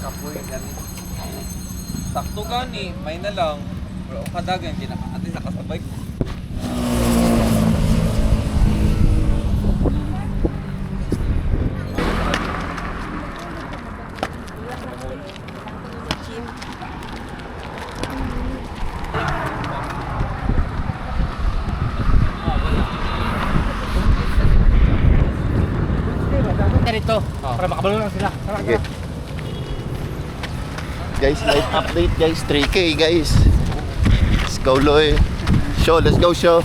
Kapoy gani. Sakto gani, may na lang. Pero kadagan din at least nakasabay ko. Dito, para makabalo lang sila. Okay. Guys, live update guys, 3K guys. Let's go Loy. Show, let's go show.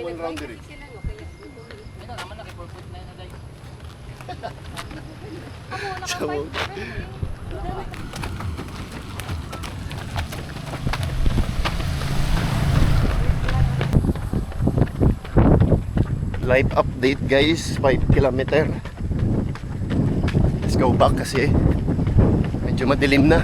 One round diri. So, live update guys, 5 kilometer. Let's go back kasi medyo madilim na.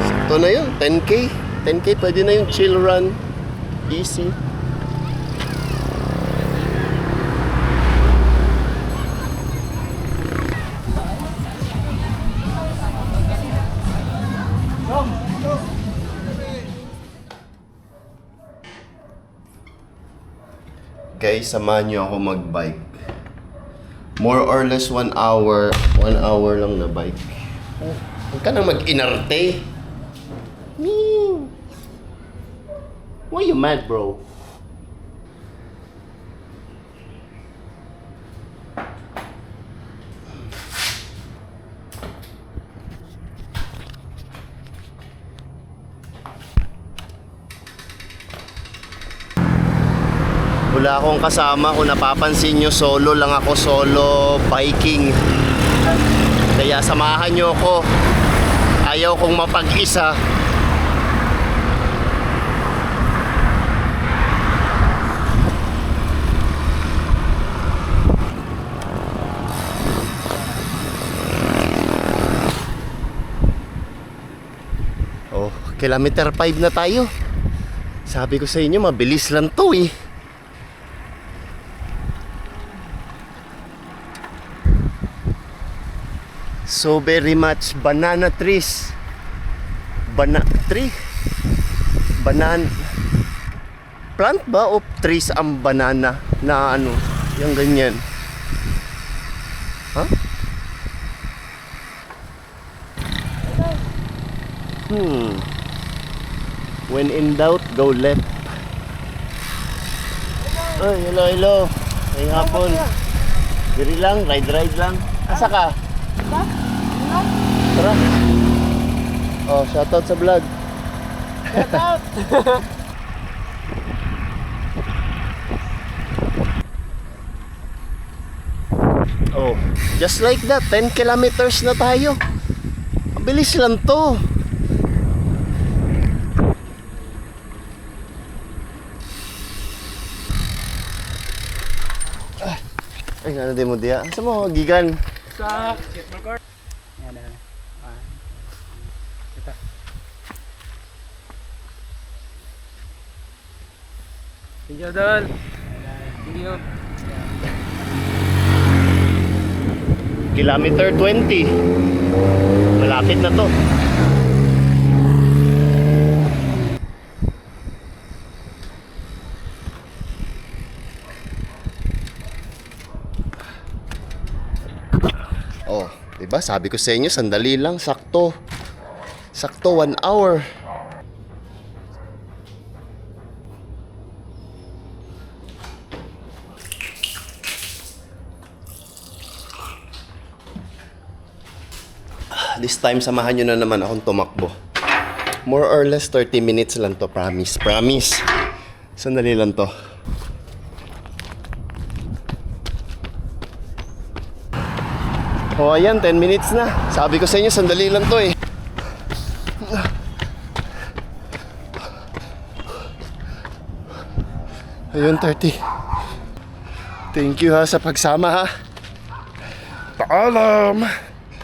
Sakto na yun, 10K 10K pwede na yung chill run. Easy. Guys, samahan nyo ako mag-bike. More or less 1 hour. 1 hour lang na bike. Huwag ka nang mag-inarte. Why you mad, bro? Wala akong kasama. Kung napapansin nyo, solo lang ako. Solo biking. Kaya samahan nyo ako. Ayaw kong mapag-isa. Oh, kilometer 5 na tayo. Sabi ko sa inyo, mabilis lang to eh. So very much banana trees. Banana plant ba o trees ang banana na ano, yung ganyan. Huh? When in doubt, go left. Ay, hello. Ay, hapon. Diri lang, ride lang. Asa ka? Tara. Oh, shoutout sa vlog. Shoutout. Oh, just like that, 10 kilometers na tayo. Ang bilis lang to. Ay, ano din mo diya? Saan mo, gigan? Sa record. Yan na. Kita. Thank you, Dol. Thank you. Kilometer 20. Malapit na to. Oh, diba? Sabi ko sa inyo, sandali lang, sakto. Sakto, 1 hour. This time, samahan nyo na naman akong tumakbo. More or less 30 minutes lang to, promise. Promise. Sandali lang to. O ayan, 10 minutes na. Sabi ko sa inyo, sandali lang to eh. Ayun, 30. Thank you ha sa pagsama ha. Paalam!